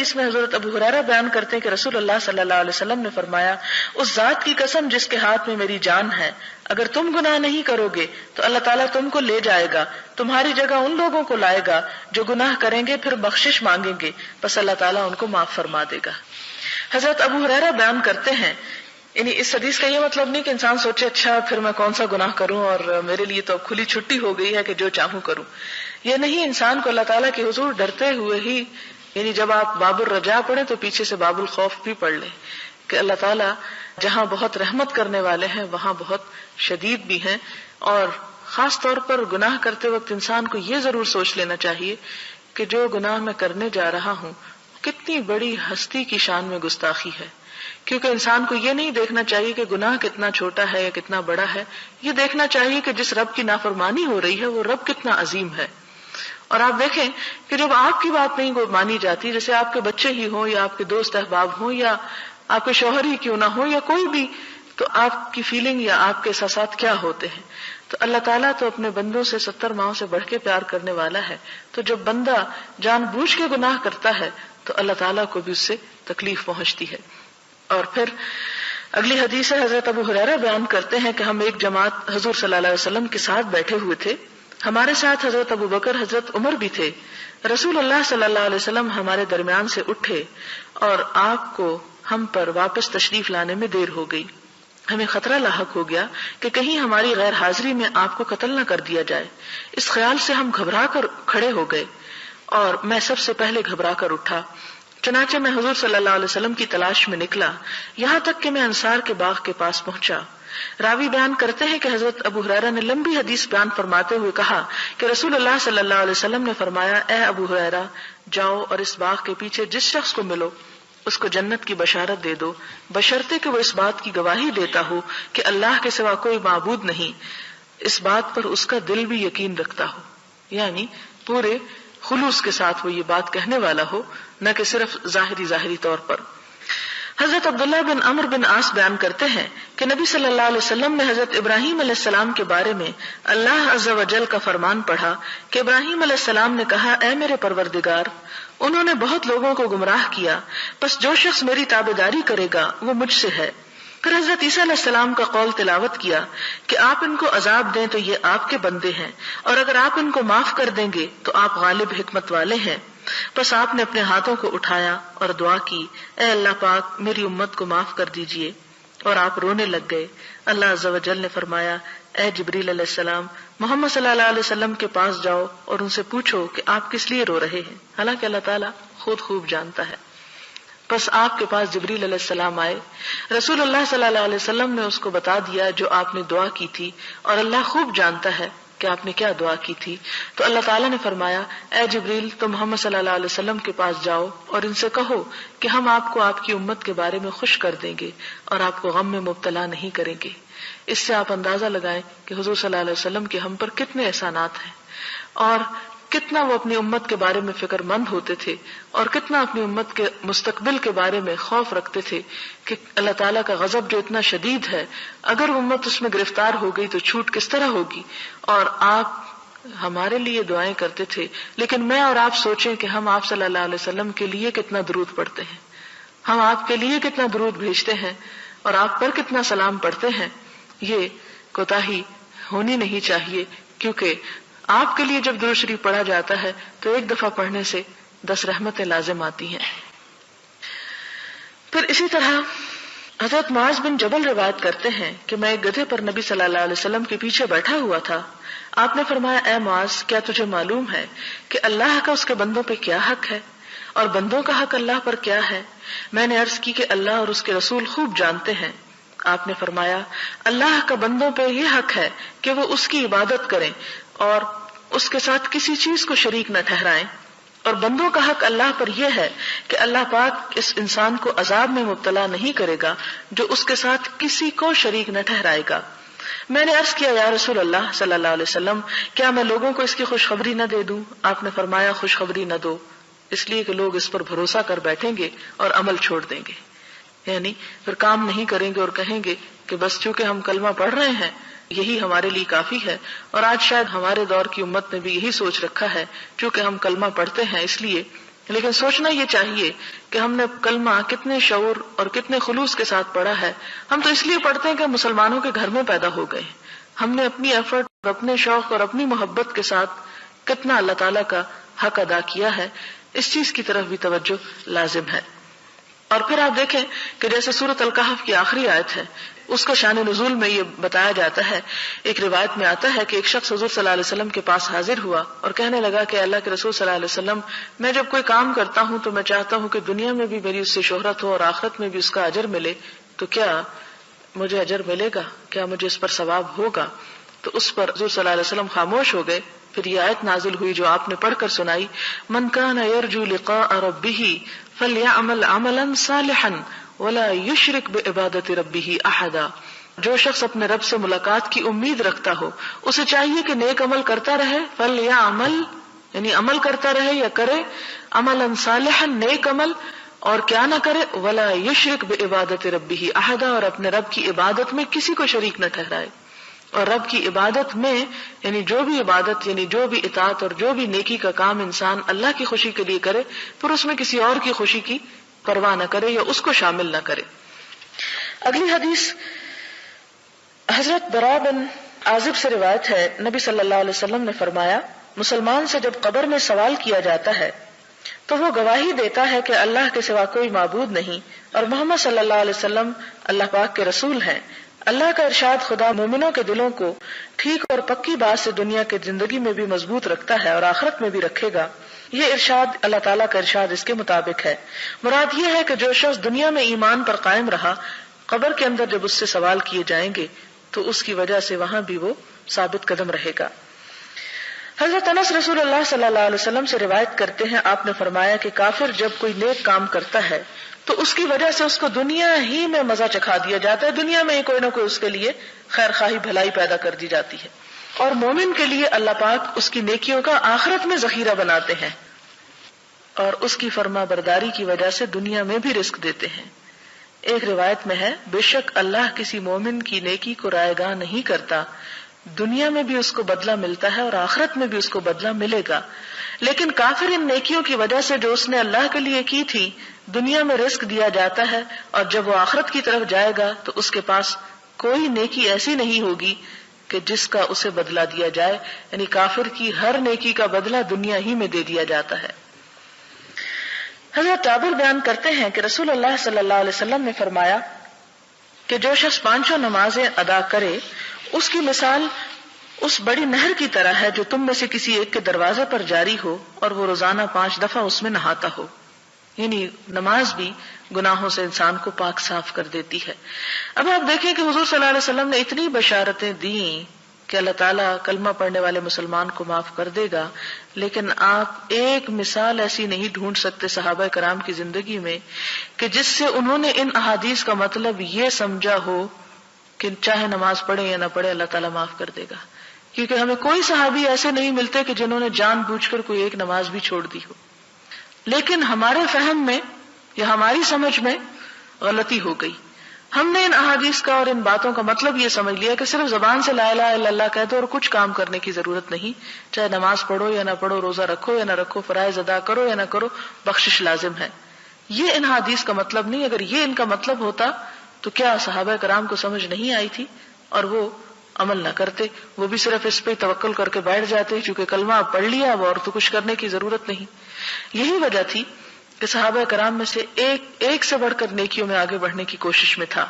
اس میں حضرت ابو ہریرہ بیان کرتے ہیں کہ رسول اللہ صلی اللہ علیہ وسلم نے فرمایا، اس ذات کی قسم جس کے ہاتھ میں میری جان ہے، اگر تم گناہ نہیں کرو گے تو اللہ تعالیٰ تم کو لے جائے گا، تمہاری جگہ ان لوگوں کو لائے گا جو گناہ کریں گے پھر بخشش مانگیں گے، بس اللہ تعالیٰ ان کو معاف فرما دے گا۔ حضرت ابو ہریرہ بیان کرتے ہیں، یعنی اس حدیث کا یہ مطلب نہیں کہ انسان سوچے اچھا پھر میں کون سا گناہ کروں اور میرے لیے تو اب کھلی چھٹی ہو گئی ہے کہ جو چاہوں کروں، یہ نہیں۔ انسان کو اللہ تعالیٰ کے حضور ڈرتے ہوئے ہی، یعنی جب آپ باب الرجا پڑھیں تو پیچھے سے باب الخوف بھی پڑھ لیں کہ اللہ تعالیٰ جہاں بہت رحمت کرنے والے ہیں وہاں بہت شدید بھی ہیں، اور خاص طور پر گناہ کرتے وقت انسان کو یہ ضرور سوچ لینا چاہیے کہ جو گناہ میں کرنے جا رہا ہوں کتنی بڑی ہستی کی شان میں گستاخی ہے، کیونکہ انسان کو یہ نہیں دیکھنا چاہیے کہ گناہ کتنا چھوٹا ہے یا کتنا بڑا ہے، یہ دیکھنا چاہیے کہ جس رب کی نافرمانی ہو رہی ہے وہ رب کتنا عظیم ہے۔ اور آپ دیکھیں کہ جب آپ کی بات نہیں مانی جاتی، جیسے آپ کے بچے ہی ہوں یا آپ کے دوست احباب ہوں یا آپ کے شوہر ہی کیوں نہ ہو یا کوئی بھی، تو آپ کی فیلنگ یا آپ کے احساسات کیا ہوتے ہیں؟ تو اللہ تعالیٰ تو اپنے بندوں سے 70 ماؤں سے بڑھ کے پیار کرنے والا ہے، تو جب بندہ جان بوجھ کے گناہ کرتا ہے تو اللہ تعالیٰ کو بھی اس سے تکلیف پہنچتی ہے۔ اور پھر اگلی حدیث ہے، حضرت ابو ہریرہ بیان کرتے ہیں کہ ہم ایک جماعت حضور صلی اللہ علیہ وسلم کے ساتھ بیٹھے ہوئے تھے، ہمارے ساتھ حضرت ابو بکر، حضرت عمر بھی تھے۔ رسول اللہ صلی اللہ علیہ وسلم ہمارے درمیان سے اٹھے اور آپ کو ہم پر واپس تشریف لانے میں دیر ہو گئی۔ ہمیں خطرہ لاحق ہو گیا کہ کہیں ہماری غیر حاضری میں آپ کو قتل نہ کر دیا جائے۔ اس خیال سے ہم گھبرا کر کھڑے ہو گئے اور میں سب سے پہلے گھبرا کر اٹھا۔ چنانچہ میں حضور صلی اللہ علیہ وسلم کی تلاش میں نکلا، یہاں تک کہ میں انصار کے باغ کے پاس پہنچا۔ راوی بیان کرتے ہیں کہ حضرت ابو ہریرہ نے لمبی حدیث بیان فرماتے ہوئے کہا کہ رسول اللہ صلی اللہ علیہ وسلم نے فرمایا، اے ابو ہریرہ، جاؤ اور اس باغ کے پیچھے جس شخص کو ملو اس کو جنت کی بشارت دے دو، بشرطے کہ وہ اس بات کی گواہی دیتا ہو کہ اللہ کے سوا کوئی معبود نہیں، اس بات پر اس کا دل بھی یقین رکھتا ہو، یعنی پورے خلوص کے ساتھ وہ یہ بات کہنے والا ہو، نہ کہ صرف ظاہری طور پر۔ حضرت عبداللہ بن عمرو بن عاص بیان کرتے ہیں کہ نبی صلی اللہ علیہ وسلم نے حضرت ابراہیم علیہ السلام کے بارے میں اللہ عز و جل کا فرمان پڑھا کہ ابراہیم علیہ السلام نے کہا، اے میرے پروردگار، انہوں نے بہت لوگوں کو گمراہ کیا، بس جو شخص میری تابعداری کرے گا وہ مجھ سے ہے۔ پھر حضرت عیسیٰ علیہ السلام کا قول تلاوت کیا کہ آپ ان کو عذاب دیں تو یہ آپ کے بندے ہیں، اور اگر آپ ان کو معاف کر دیں گے تو آپ غالب حکمت والے ہیں۔ بس آپ نے اپنے ہاتھوں کو اٹھایا اور دعا کی، اے اللہ پاک میری امت کو معاف کر دیجئے، اور آپ رونے لگ گئے۔ اللہ عز و جل نے فرمایا، اے جبریل علیہ السلام، محمد صلی اللہ علیہ وسلم کے پاس جاؤ اور ان سے پوچھو کہ آپ کس لیے رو رہے ہیں، حالانکہ اللہ تعالیٰ خود خوب جانتا ہے۔ بس آپ کے پاس جبریل علیہ السلام آئے، رسول اللہ صلی اللہ علیہ وسلم نے اس کو بتا دیا جو آپ نے دعا کی تھی، اور اللہ خوب جانتا ہے کہ آپ نے کیا دعا کی تھی۔ تو اللہ تعالیٰ نے فرمایا، اے جبریل، تم محمد صلی اللہ علیہ وسلم کے پاس جاؤ اور ان سے کہو کہ ہم آپ کو آپ کی امت کے بارے میں خوش کر دیں گے اور آپ کو غم میں مبتلا نہیں کریں گے۔ اس سے آپ اندازہ لگائیں کہ حضور صلی اللہ علیہ وسلم کے ہم پر کتنے احسانات ہیں، اور کتنا وہ اپنی امت کے بارے میں فکر مند ہوتے تھے، اور کتنا اپنی امت کے مستقبل کے بارے میں خوف رکھتے تھے کہ اللہ تعالیٰ کا غضب جو اتنا شدید ہے، اگر امت اس میں گرفتار ہو گئی تو چھوٹ کس طرح ہوگی۔ اور آپ ہمارے لیے دعائیں کرتے تھے، لیکن میں اور آپ سوچیں کہ ہم آپ صلی اللہ علیہ وسلم کے لیے کتنا درود پڑھتے ہیں، ہم آپ کے لیے کتنا درود بھیجتے ہیں اور آپ پر کتنا سلام پڑھتے ہیں۔ یہ کوتاہی ہونی نہیں چاہیے، کیونکہ آپ کے لیے جب درود شریف پڑھا جاتا ہے تو ایک دفعہ پڑھنے سے 10 رحمتیں لازم آتی ہیں۔ پھر اسی طرح حضرت معاذ بن جبل روایت کرتے ہیں کہ میں ایک گدھے پر نبی صلی اللہ علیہ وسلم کے پیچھے بیٹھا ہوا تھا۔ آپ نے فرمایا، اے معاذ، کیا تجھے معلوم ہے کہ اللہ کا اس کے بندوں پہ کیا حق ہے اور بندوں کا حق اللہ پر کیا ہے؟ میں نے عرض کی کہ اللہ اور اس کے رسول خوب جانتے ہیں۔ آپ نے فرمایا، اللہ کا بندوں پہ یہ حق ہے کہ وہ اس کی عبادت کریں اور اس کے ساتھ کسی چیز کو شریک نہ ٹھہرائیں، اور بندوں کا حق اللہ پر یہ ہے کہ اللہ پاک اس انسان کو عذاب میں مبتلا نہیں کرے گا جو اس کے ساتھ کسی کو شریک نہ ٹھہرائے گا۔ میں نے عرض کیا، یا رسول اللہ صلی اللہ علیہ وسلم، کیا میں لوگوں کو اس کی خوشخبری نہ دے دوں؟ آپ نے فرمایا، خوشخبری نہ دو، اس لیے کہ لوگ اس پر بھروسہ کر بیٹھیں گے اور عمل چھوڑ دیں گے، یعنی پھر کام نہیں کریں گے اور کہیں گے کہ بس چونکہ ہم کلمہ پڑھ رہے ہیں یہی ہمارے لیے کافی ہے۔ اور آج شاید ہمارے دور کی امت نے بھی یہی سوچ رکھا ہے، چونکہ ہم کلمہ پڑھتے ہیں اس لیے لیکن سوچنا یہ چاہیے کہ ہم نے کلمہ کتنے شعور اور کتنے خلوص کے ساتھ پڑھا ہے. ہم تو اس لیے پڑھتے ہیں کہ مسلمانوں کے گھر میں پیدا ہو گئے. ہم نے اپنی ایفرٹ اور اپنے شوق اور اپنی محبت کے ساتھ کتنا اللہ تعالیٰ کا حق ادا کیا ہے، اس چیز کی طرف بھی توجہ لازم ہے. اور پھر آپ دیکھیں کہ جیسے سورۃ الکہف کی آخری آیت ہے، اس کا شان نزول میں یہ بتایا جاتا ہے. ایک روایت میں آتا ہے کہ ایک شخص حضور صلی اللہ علیہ وسلم کے پاس حاضر ہوا اور کہنے لگا کہ اللہ کے رسول صلی اللہ علیہ وسلم، میں جب کوئی کام کرتا ہوں تو میں چاہتا ہوں کہ دنیا میں بھی میری اس سے شہرت ہو اور آخرت میں بھی اس کا اجر ملے، تو کیا مجھے اجر ملے گا؟ کیا مجھے اس پر ثواب ہوگا؟ تو اس پر حضور صلی اللہ علیہ وسلم خاموش ہو گئے. پھر یہ آیت نازل ہوئی جو آپ نے پڑھ کر سنائی، من کان یرجو لقاء ربہ فلیعمل عملا صالحا ولا یشرک بعبادۃ ربہ احدا. جو شخص اپنے رب سے ملاقات کی امید رکھتا ہو اسے چاہیے کہ نیک عمل کرتا رہے. فلیعمل یعنی عمل کرتا رہے یا کرے، عملا صالحا نیک عمل، اور کیا نہ کرے، ولا یشرک بعبادۃ ربہ احدا، اور اپنے رب کی عبادت میں کسی کو شریک نہ ٹھہرائے. اور رب کی عبادت میں یعنی جو بھی عبادت یعنی جو بھی اطاعت اور جو بھی نیکی کا کام انسان اللہ کی خوشی کے لیے کرے، پھر اس میں کسی اور کی خوشی کی پرواہ نہ کرے یا اس کو شامل نہ کرے. اگلی حدیث حضرت براء بن عازب سے روایت ہے، نبی صلی اللہ علیہ وسلم نے فرمایا، مسلمان سے جب قبر میں سوال کیا جاتا ہے تو وہ گواہی دیتا ہے کہ اللہ کے سوا کوئی معبود نہیں اور محمد صلی اللہ علیہ وسلم اللہ پاک کے رسول ہیں. اللہ کا ارشاد خدا مومنوں کے دلوں کو ٹھیک اور پکی بات سے دنیا کی زندگی میں بھی مضبوط رکھتا ہے اور آخرت میں بھی رکھے گا. یہ ارشاد اللہ تعالیٰ کا ارشاد اس کے مطابق ہے. مراد یہ ہے کہ جو شخص دنیا میں ایمان پر قائم رہا، قبر کے اندر جب اس سے سوال کیے جائیں گے تو اس کی وجہ سے وہاں بھی وہ ثابت قدم رہے گا. حضرت انس رسول اللہ صلی اللہ علیہ وسلم سے روایت کرتے ہیں، آپ نے فرمایا کہ کافر جب کوئی نیک کام کرتا ہے تو اس کی وجہ سے اس کو دنیا ہی میں مزہ چکھا دیا جاتا ہے، دنیا میں ہی کوئی نہ کوئی اس کے لیے خیر خواہی بھلائی پیدا کر دی جاتی ہے. اور مومن کے لیے اللہ پاک اس کی نیکیوں کا آخرت میں ذخیرہ بناتے ہیں اور اس کی فرما برداری کی وجہ سے دنیا میں بھی رزق دیتے ہیں. ایک روایت میں ہے، بے شک اللہ کسی مومن کی نیکی کو رائے گاہ نہیں کرتا، دنیا میں بھی اس کو بدلہ ملتا ہے اور آخرت میں بھی اس کو بدلہ ملے گا. لیکن کافر ان نیکیوں کی وجہ سے جو اس نے اللہ کے لیے کی تھی دنیا میں رزق دیا جاتا ہے، اور جب وہ آخرت کی طرف جائے گا تو اس کے پاس کوئی نیکی ایسی نہیں ہوگی کہ جس کا اسے بدلہ دیا جائے. یعنی کافر کی ہر نیکی کا بدلہ دنیا ہی میں دے دیا جاتا ہے. حضرت جابر بیان کرتے ہیں کہ رسول اللہ صلی اللہ علیہ وسلم نے فرمایا کہ جو شخص 5 نمازیں ادا کرے اس کی مثال اس بڑی نہر کی طرح ہے جو تم میں سے کسی ایک کے دروازے پر جاری ہو اور وہ روزانہ 5 دفعہ اس میں نہاتا ہو. یعنی نماز بھی گناہوں سے انسان کو پاک صاف کر دیتی ہے. اب آپ دیکھیں کہ حضور صلی اللہ علیہ وسلم نے اتنی بشارتیں دیں کہ اللہ تعالیٰ کلمہ پڑھنے والے مسلمان کو معاف کر دے گا، لیکن آپ ایک مثال ایسی نہیں ڈھونڈ سکتے صحابہ کرام کی زندگی میں کہ جس سے انہوں نے ان احادیث کا مطلب یہ سمجھا ہو کہ چاہے نماز پڑھے یا نہ پڑھے اللہ تعالیٰ معاف کر دے گا. کیونکہ ہمیں کوئی صحابی ایسے نہیں ملتے کہ جنہوں نے جان بوجھ کر کوئی ایک نماز بھی چھوڑ دی ہو. لیکن ہمارے فہم میں یا ہماری سمجھ میں غلطی ہو گئی. ہم نے ان احادیث کا اور ان باتوں کا مطلب یہ سمجھ لیا کہ صرف زبان سے لا الہ الا اللہ کہہ دو اور کچھ کام کرنے کی ضرورت نہیں، چاہے نماز پڑھو یا نہ پڑھو، روزہ رکھو یا نہ رکھو، فرائض ادا کرو یا نہ کرو، بخشش لازم ہے. یہ ان احادیث کا مطلب نہیں. اگر یہ ان کا مطلب ہوتا تو کیا صحابہ کرام کو سمجھ نہیں آئی تھی اور وہ عمل نہ کرتے؟ وہ بھی صرف اس پہ توکل کر کے بیٹھ جاتے چونکہ کلمہ آپ پڑھ لیا اب اور تو کچھ کرنے کی ضرورت نہیں. یہی وجہ تھی کہ صحابہ کرام میں سے ایک سے بڑھ کر نیکیوں میں آگے بڑھنے کی کوشش میں تھا،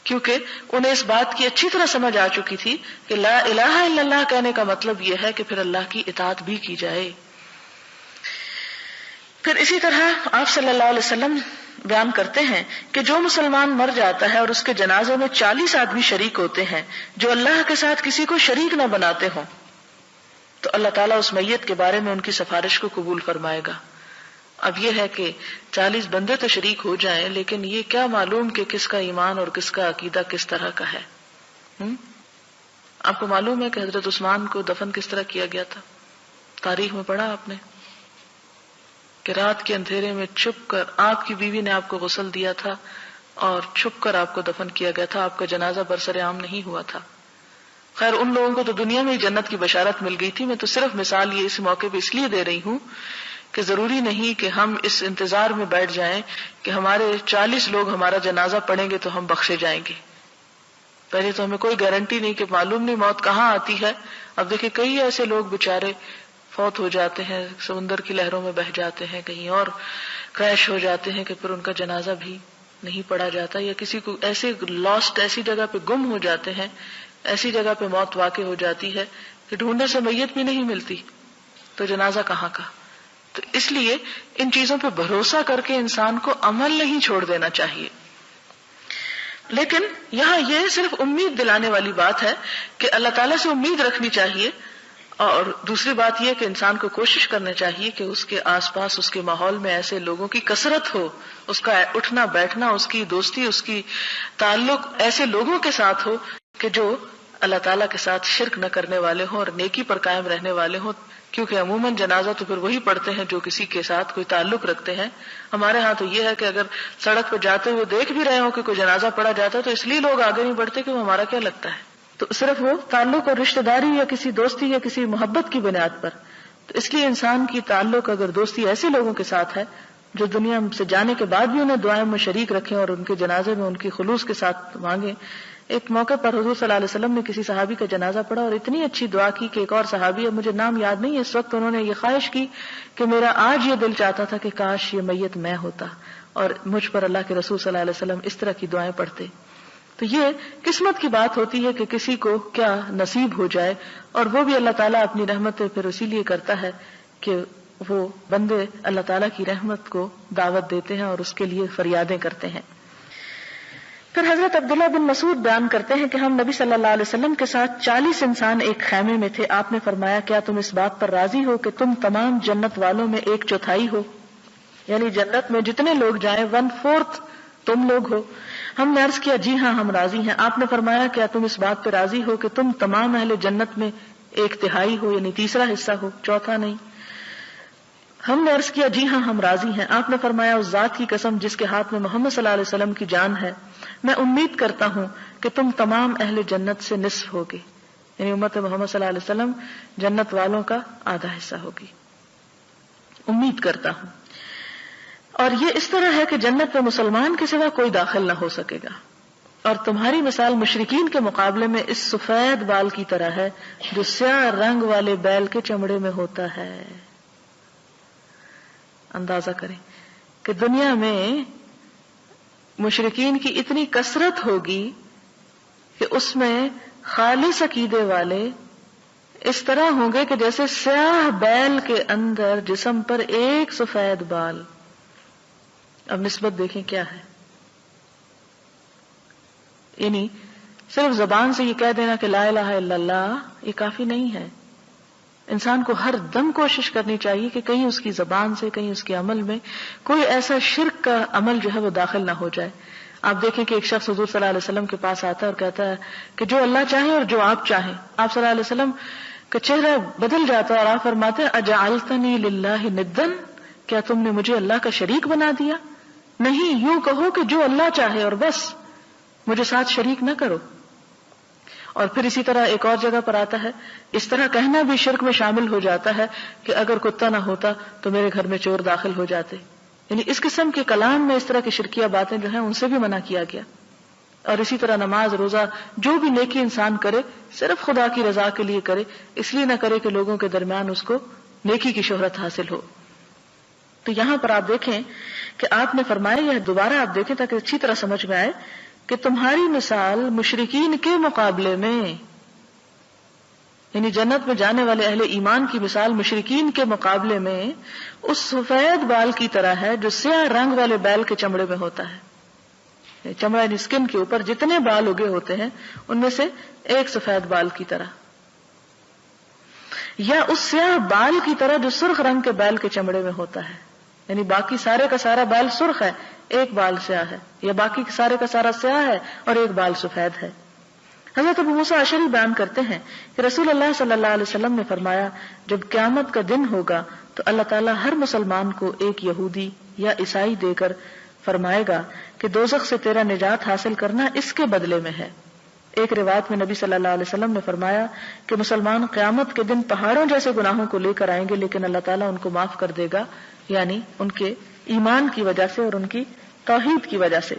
کیونکہ انہیں اس بات کی اچھی طرح سمجھ آ چکی تھی کہ لا الہ الا اللہ کہنے کا مطلب یہ ہے کہ پھر اللہ کی اطاعت بھی کی جائے. پھر اسی طرح آپ صلی اللہ علیہ وسلم بیان کرتے ہیں کہ جو مسلمان مر جاتا ہے اور اس کے جنازے میں 40 آدمی شریک ہوتے ہیں جو اللہ کے ساتھ کسی کو شریک نہ بناتے ہوں تو اللہ تعالیٰ اس میت کے بارے میں ان کی سفارش کو قبول فرمائے گا. اب یہ ہے کہ 40 بندے تو شریک ہو جائیں لیکن یہ کیا معلوم کہ کس کا ایمان اور کس کا عقیدہ کس طرح کا ہے. آپ کو معلوم ہے کہ حضرت عثمان کو دفن کس طرح کیا گیا تھا؟ تاریخ میں پڑھا آپ نے کہ رات کے اندھیرے میں چھپ کر آپ کی بیوی نے آپ کو غسل دیا تھا اور چھپ کر آپ کو دفن کیا گیا تھا. آپ کا جنازہ برسر عام نہیں ہوا تھا. خیر ان لوگوں کو تو دنیا میں ہی جنت کی بشارت مل گئی تھی. میں تو صرف مثال یہ اس موقع پہ اس لیے دے رہی ہوں کہ ضروری نہیں کہ ہم اس انتظار میں بیٹھ جائیں کہ ہمارے 40 لوگ ہمارا جنازہ پڑھیں گے تو ہم بخشے جائیں گے. پہلے تو ہمیں کوئی گارنٹی نہیں کہ معلوم نہیں موت کہاں آتی ہے. اب دیکھیں کئی ایسے لوگ بےچارے فوت ہو جاتے ہیں، سمندر کی لہروں میں بہہ جاتے ہیں، کہیں اور کریش ہو جاتے ہیں کہ پھر ان کا جنازہ بھی نہیں پڑھا جاتا، یا کسی کو ایسے لاسٹ ایسی جگہ پہ گم ہو جاتے ہیں، ایسی جگہ پہ موت واقع ہو جاتی ہے کہ ڈھونڈنے سے میت بھی نہیں ملتی، تو جنازہ کہاں کا. تو اس لیے ان چیزوں پہ بھروسہ کر کے انسان کو عمل نہیں چھوڑ دینا چاہیے. لیکن یہاں یہ صرف امید دلانے والی بات ہے کہ اللہ تعالیٰ سے امید رکھنی چاہیے، اور دوسری بات یہ کہ انسان کو کوشش کرنا چاہیے کہ اس کے آس پاس اس کے ماحول میں ایسے لوگوں کی کثرت ہو، اس کا اٹھنا بیٹھنا، اس کی دوستی، اس کی تعلق ایسے لوگوں کے ساتھ ہو کہ جو اللہ تعالیٰ کے ساتھ شرک نہ کرنے والے ہوں اور نیکی پر قائم رہنے والے ہوں. کیونکہ عموماً جنازہ تو پھر وہی پڑھتے ہیں جو کسی کے ساتھ کوئی تعلق رکھتے ہیں. ہمارے ہاں تو یہ ہے کہ اگر سڑک پہ جاتے ہوئے دیکھ بھی رہے ہوں کہ کوئی جنازہ پڑھا جاتا ہے تو اس لیے لوگ آگے نہیں بڑھتے کہ وہ ہمارا کیا لگتا ہے، تو صرف وہ تعلق اور رشتہ داری یا کسی دوستی یا کسی محبت کی بنیاد پر. تو اس لیے انسان کی تعلق اگر دوستی ایسے لوگوں کے ساتھ ہے جو دنیا سے جانے کے بعد بھی انہیں دعائیں میں شریک رکھیں اور ان کے جنازے میں ان کی خلوص کے ساتھ مانگیں. ایک موقع پر حضور صلی اللہ علیہ وسلم نے کسی صحابی کا جنازہ پڑھا اور اتنی اچھی دعا کی کہ ایک اور صحابی ہے، مجھے نام یاد نہیں، اس وقت انہوں نے یہ خواہش کی کہ میرا آج یہ دل چاہتا تھا کہ کاش یہ میت میں ہوتا اور مجھ پر اللہ کے رسول صلی اللہ علیہ وسلم اس طرح کی دعائیں پڑھتے. تو یہ قسمت کی بات ہوتی ہے کہ کسی کو کیا نصیب ہو جائے، اور وہ بھی اللہ تعالیٰ اپنی رحمت پھر اسی لیے کرتا ہے کہ وہ بندے اللہ تعالیٰ کی رحمت کو دعوت دیتے ہیں اور اس کے لیے فریادیں کرتے ہیں. پھر حضرت عبداللہ بن مسعود بیان کرتے ہیں کہ ہم نبی صلی اللہ علیہ وسلم کے ساتھ 40 انسان ایک خیمے میں تھے. آپ نے فرمایا کیا تم اس بات پر راضی ہو کہ تم تمام جنت والوں میں 1/4 ہو، یعنی جنت میں جتنے لوگ جائیں 1/4 تم لوگ ہو. ہم نے عرض کیا جی ہاں ہم راضی ہیں. آپ نے فرمایا کیا تم اس بات پہ راضی ہو کہ تم تمام اہل جنت میں 1/3 ہو، یعنی تیسرا حصہ ہو، چوتھا نہیں. ہم نے عرض کیا جی ہاں ہم راضی ہیں. آپ نے فرمایا اس ذات کی قسم جس کے ہاتھ میں محمد صلی اللہ علیہ وسلم کی جان ہے، میں امید کرتا ہوں کہ تم تمام اہل جنت سے نصف ہوگے، یعنی امت محمد صلی اللہ علیہ وسلم جنت والوں کا آدھا حصہ ہوگی، امید کرتا ہوں. اور یہ اس طرح ہے کہ جنت میں مسلمان کے سوا کوئی داخل نہ ہو سکے گا، اور تمہاری مثال مشرکین کے مقابلے میں اس سفید بال کی طرح ہے جو سیاہ رنگ والے بیل کے چمڑے میں ہوتا ہے. اندازہ کریں کہ دنیا میں مشرکین کی اتنی کثرت ہوگی کہ اس میں خالص عقیدے والے اس طرح ہوں گے کہ جیسے سیاہ بیل کے اندر جسم پر ایک سفید بال. اب نسبت دیکھیں کیا ہے، یعنی صرف زبان سے یہ کہہ دینا کہ لا الہ الا اللہ یہ کافی نہیں ہے. انسان کو ہر دم کوشش کرنی چاہیے کہ کہیں اس کی زبان سے کہیں اس کے عمل میں کوئی ایسا شرک کا عمل جو ہے وہ داخل نہ ہو جائے. آپ دیکھیں کہ ایک شخص حضور صلی اللہ علیہ وسلم کے پاس آتا ہے اور کہتا ہے کہ جو اللہ چاہے اور جو آپ چاہیں. آپ صلی اللہ علیہ وسلم کا چہرہ بدل جاتا ہے اور آپ فرماتے ہیں اجعلتنی للہ ندا، کیا تم نے مجھے اللہ کا شریک بنا دیا؟ نہیں، یوں کہو کہ جو اللہ چاہے اور بس، مجھے ساتھ شریک نہ کرو. اور پھر اسی طرح ایک اور جگہ پر آتا ہے اس طرح کہنا بھی شرک میں شامل ہو جاتا ہے کہ اگر کتا نہ ہوتا تو میرے گھر میں چور داخل ہو جاتے. یعنی اس قسم کے کلام میں اس طرح کی شرکیہ باتیں جو ہیں ان سے بھی منع کیا گیا. اور اسی طرح نماز روزہ جو بھی نیکی انسان کرے صرف خدا کی رضا کے لیے کرے، اس لیے نہ کرے کہ لوگوں کے درمیان اس کو نیکی کی شہرت حاصل ہو. تو یہاں پر آپ دیکھیں کہ آپ نے فرمایا، یہ دوبارہ آپ دیکھیں تاکہ اچھی طرح سمجھ میں آئے کہ تمہاری مثال مشرکین کے مقابلے میں، یعنی جنت میں جانے والے اہل ایمان کی مثال مشرکین کے مقابلے میں اس سفید بال کی طرح ہے جو سیاہ رنگ والے بیل کے چمڑے میں ہوتا ہے. چمڑا یعنی اسکن کے اوپر جتنے بال اگے ہوتے ہیں ان میں سے ایک سفید بال کی طرح، یا اس سیاہ بال کی طرح جو سرخ رنگ کے بیل کے چمڑے میں ہوتا ہے. یعنی باقی سارے کا سارا بال سرخ ہے، ایک بال سیاہ ہے، یا باقی سارے کا سارا سیاہ ہے اور ایک بال سفید ہے. حضرت ابو موسیٰ اشعری بیان کرتے ہیں کہ رسول اللہ صلی اللہ علیہ وسلم نے فرمایا جب قیامت کا دن ہوگا تو اللہ تعالیٰ ہر مسلمان کو ایک یہودی یا عیسائی دے کر فرمائے گا کہ دوزخ سے تیرا نجات حاصل کرنا اس کے بدلے میں ہے. ایک روایت میں نبی صلی اللہ علیہ وسلم نے فرمایا کہ مسلمان قیامت کے دن پہاڑوں جیسے گناہوں کو لے کر آئیں گے لیکن اللہ تعالیٰ ان کو معاف کر دے گا، یعنی ان کے ایمان کی وجہ سے اور ان کی توحید کی وجہ سے۔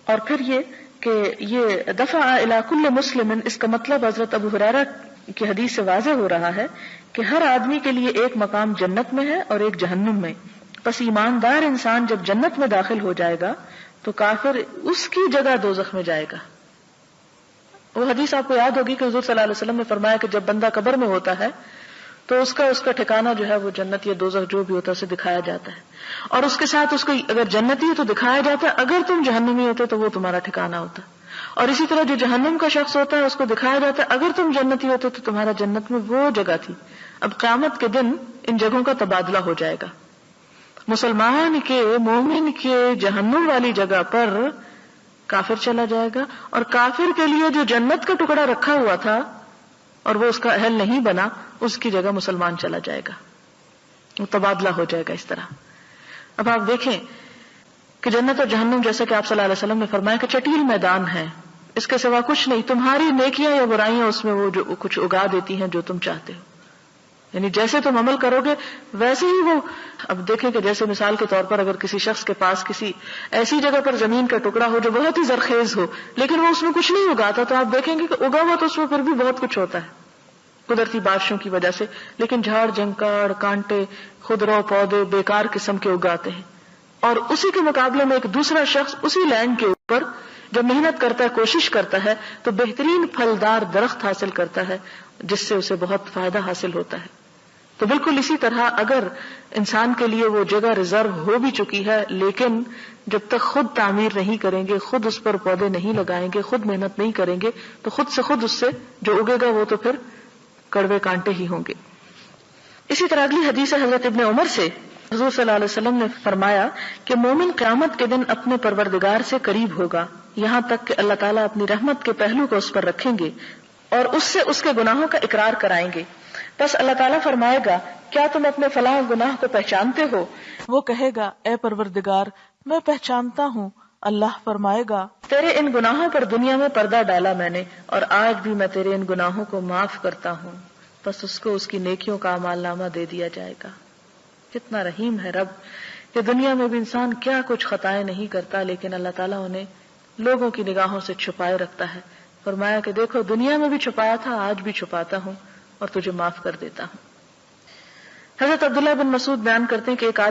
اور پھر یہ کہ یہ دفع الی کل مسلم، اس کا مطلب حضرت ابو ہریرہ کی حدیث سے واضح ہو رہا ہے کہ ہر آدمی کے لیے ایک مقام جنت میں ہے اور ایک جہنم میں۔ پس ایماندار انسان جب جنت میں داخل ہو جائے گا تو کافر اس کی جگہ دوزخ میں جائے گا۔ وہ حدیث آپ کو یاد ہوگی کہ حضور صلی اللہ علیہ وسلم نے فرمایا کہ جب بندہ قبر میں ہوتا ہے تو اس کا ٹھکانہ جو ہے وہ جنت یا دوزخ جو بھی ہوتا ہے اسے دکھایا جاتا ہے، اور اس کے ساتھ اس کو اگر جنتی ہے تو دکھایا جاتا ہے، اگر تم جہنمی ہوتے تو وہ تمہارا ٹھکانہ ہوتا ہے، اور اسی طرح جو جہنم کا شخص ہوتا ہے اس کو دکھایا جاتا ہے اگر تم جنتی ہوتے تو تمہارا جنت میں وہ جگہ تھی۔ اب قیامت کے دن ان جگہوں کا تبادلہ ہو جائے گا، مسلمان کے مومن کے جہنم والی جگہ پر کافر چلا جائے گا، اور کافر کے لیے جو جنت کا ٹکڑا رکھا ہوا تھا اور وہ اس کا اہل نہیں بنا، اس کی جگہ مسلمان چلا جائے گا، وہ تبادلہ ہو جائے گا اس طرح۔ اب آپ دیکھیں کہ جنت اور جہنم جیسے کہ آپ صلی اللہ علیہ وسلم نے فرمایا کہ چٹیل میدان ہے، اس کے سوا کچھ نہیں، تمہاری نیکیاں یا برائیاں اس میں وہ جو کچھ اگا دیتی ہیں جو تم چاہتے ہو، یعنی جیسے تم عمل کرو گے ویسے ہی وہ۔ اب دیکھیں کہ جیسے مثال کے طور پر اگر کسی شخص کے پاس کسی ایسی جگہ پر زمین کا ٹکڑا ہو جو بہت ہی زرخیز ہو لیکن وہ اس میں کچھ نہیں اگاتا، تو آپ دیکھیں گے کہ اگا ہوا تو اس میں پھر بھی بہت کچھ ہوتا ہے قدرتی بارشوں کی وجہ سے، لیکن جھاڑ جھنکاڑ کانٹے خضرو پودے بیکار قسم کے اگاتے ہیں۔ اور اسی کے مقابلے میں ایک دوسرا شخص اسی لینڈ کے اوپر جب محنت کرتا ہے کوشش کرتا ہے تو بہترین پھلدار درخت حاصل کرتا ہے جس سے اسے بہت فائدہ حاصل ہوتا ہے۔ تو بالکل اسی طرح اگر انسان کے لیے وہ جگہ ریزرو ہو بھی چکی ہے لیکن جب تک خود تعمیر نہیں کریں گے، خود اس پر پودے نہیں لگائیں گے، خود محنت نہیں کریں گے تو خود سے جو اگے گا وہ تو پھر کڑوے کانٹے ہی ہوں گے۔ اسی طرح اگلی حدیث حضرت ابن عمر سے، حضور صلی اللہ علیہ وسلم نے فرمایا کہ مومن قیامت کے دن اپنے پروردگار سے قریب ہوگا یہاں تک کہ اللہ تعالیٰ اپنی رحمت کے پہلو کو اس پر رکھیں گے اور اس سے اس کے گناہوں کا اقرار کرائیں گے۔ بس اللہ تعالیٰ فرمائے گا کیا تم اپنے فلاں گناہ کو پہچانتے ہو؟ وہ کہے گا اے پروردگار میں پہچانتا ہوں۔ اللہ فرمائے گا تیرے ان گناہوں پر دنیا میں پردہ ڈالا میں نے اور آج بھی میں تیرے ان گناہوں کو معاف کرتا ہوں۔ بس اس کو اس کی نیکیوں کا اعمال نامہ دے دیا جائے گا۔ کتنا رحیم ہے رب کہ دنیا میں بھی انسان کیا کچھ خطائیں نہیں کرتا لیکن اللہ تعالیٰ انہیں لوگوں کی نگاہوں سے چھپائے رکھتا ہے۔ فرمایا کہ دیکھو دنیا میں بھی چھپایا تھا، آج بھی چھپاتا ہوں اور تجھے معاف کر دیتا ہوں۔ حضرت عبداللہ بن مسعود بیان کرتے ہیں کہ ایک